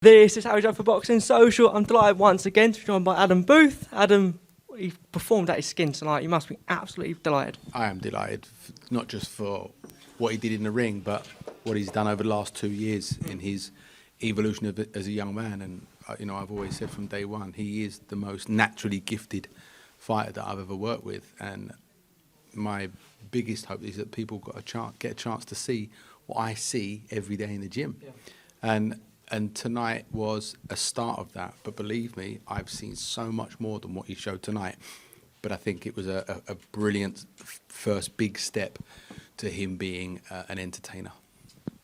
This is Harry Judd for Boxing Social. I'm delighted once again to be joined by Adam Booth. Adam, he performed at his skin tonight. You must be absolutely delighted. I am delighted, not just for what he did in the ring, but what he's done over the last 2 years in his evolution as a young man. And I've always said from day one, he is the most naturally gifted fighter that I've ever worked with. And my biggest hope is that people get a chance to see what I see every day in the gym. Yeah. And tonight was a start of that. But believe me, I've seen so much more than what he showed tonight. But I think it was a brilliant first big step to him being an entertainer.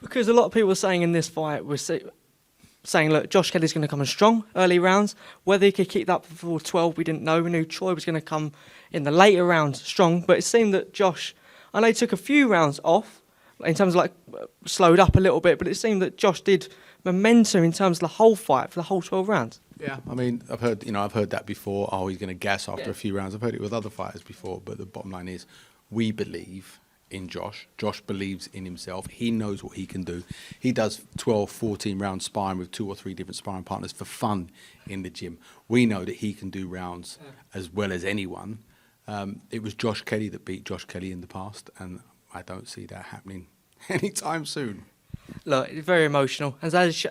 Because a lot of people were saying in this fight, saying, look, Josh Kelly's going to come in strong early rounds. Whether he could keep that before 12, we didn't know. We knew Troy was going to come in the later rounds strong. But it seemed that Josh, I know he took a few rounds off, in terms of slowed up a little bit, but it seemed that Josh did momentum in terms of the whole fight for the whole 12 rounds. Yeah, I mean, I've heard that before. Oh, he's going to gas after a few rounds. I've heard it with other fighters before, but the bottom line is, we believe in Josh. Josh believes in himself. He knows what he can do. He does 12, 14 round sparring with 2 or 3 different sparring partners for fun in the gym. We know that he can do rounds as well as anyone. It was Josh Kelly that beat Josh Kelly in the past, and I don't see that happening anytime soon. Look, it's very emotional, and Zaz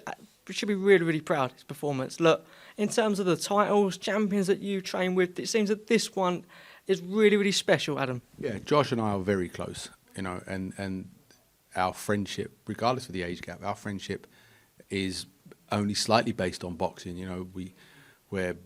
should be really, really proud of his performance. Look, in terms of the titles, champions that you train with, it seems that this one is really, really special, Adam. Yeah, Josh and I are very close, and our friendship, regardless of the age gap, our friendship is only slightly based on boxing. We're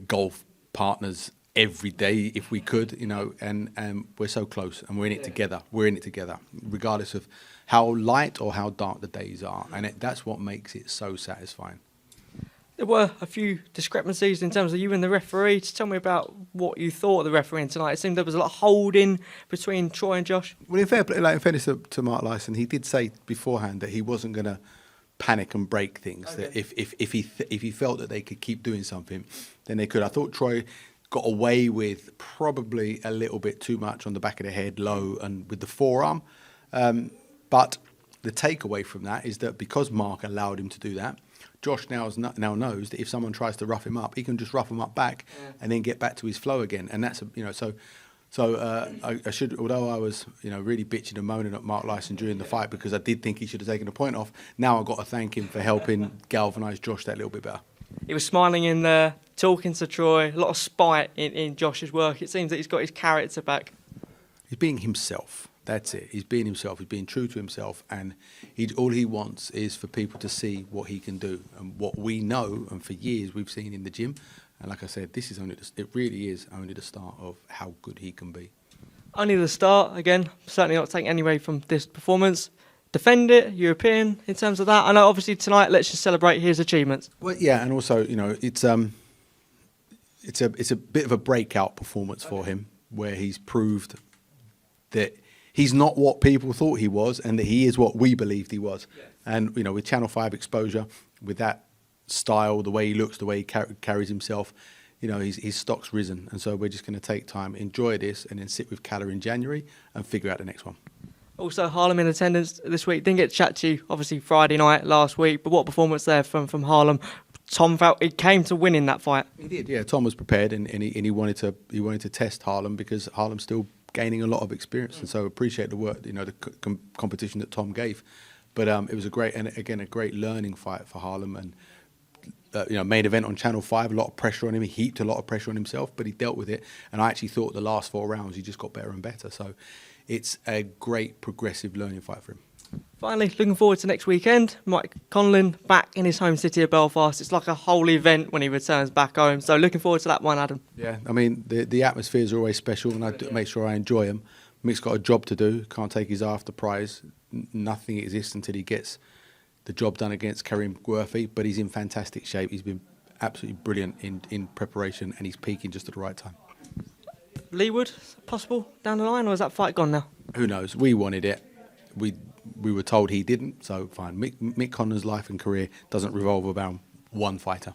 golf partners every day if we could, and we're so close, and we're in it together. We're in it together, regardless of how light or how dark the days are, and that's what makes it so satisfying. There were a few discrepancies in terms of you and the referee. Just tell me about what you thought of the referee tonight. It seemed there was a lot of holding between Troy and Josh. Well, in fairness to Mark Lyson, he did say beforehand that he wasn't going to panic and break things. Okay. That if he felt that they could keep doing something, then they could. I thought Troy got away with probably a little bit too much on the back of the head, low, and with the forearm. But the takeaway from that is that because Mark allowed him to do that, Josh now knows that if someone tries to rough him up, he can just rough him up back and then get back to his flow again. And that's I should, although I was really bitching and moaning at Mark Lyson during the fight because I did think he should have taken the point off. Now I've got to thank him for helping galvanise Josh that little bit better. He was smiling in there, talking to Troy. A lot of spite in Josh's work. It seems that he's got his character back. He's being himself. That's it. He's being himself. He's being true to himself, and all he wants is for people to see what he can do and what we know, and for years we've seen in the gym. And like I said, it really is only the start of how good he can be. Only the start. Again, certainly not taking any away from this performance. Defend it, European, in terms of that. I know, obviously, tonight, let's just celebrate his achievements. Well, yeah, and also, it's a bit of a breakout performance for him, where he's proved that he's not what people thought he was, and that he is what we believed he was. Yes. And, with Channel 5 exposure, with that style, the way he looks, the way he carries himself, his stock's risen. And so we're just going to take time, enjoy this, and then sit with Calla in January and figure out the next one. Also, Harlem in attendance this week. Didn't get to chat to you, obviously, Friday night last week, but what performance there from Harlem. Tom felt he came to win in that fight. He did, yeah. Tom was prepared, and he wanted to test Harlem because Harlem's still gaining a lot of experience, and so appreciate the work, the competition that Tom gave. But it was a great learning fight for Harlem, and main event on Channel 5, a lot of pressure on him. He heaped a lot of pressure on himself, but he dealt with it. And I actually thought the last 4 rounds he just got better and better. So it's a great progressive learning fight for him. Finally, looking forward to next weekend. Mike Conlon back in his home city of Belfast. It's like a whole event when he returns back home. So looking forward to that one, Adam. Yeah, I mean, the atmospheres are always special, and I make sure I enjoy them. Mick's got a job to do. Can't take his eye off the prize. Nothing exists until he gets the job done against Karim Guerfi, but he's in fantastic shape. He's been absolutely brilliant in preparation, and he's peaking just at the right time. Leewood, possible down the line, or is that fight gone now? Who knows? We wanted it. We were told he didn't, so fine. Mick Connor's life and career doesn't revolve around one fighter.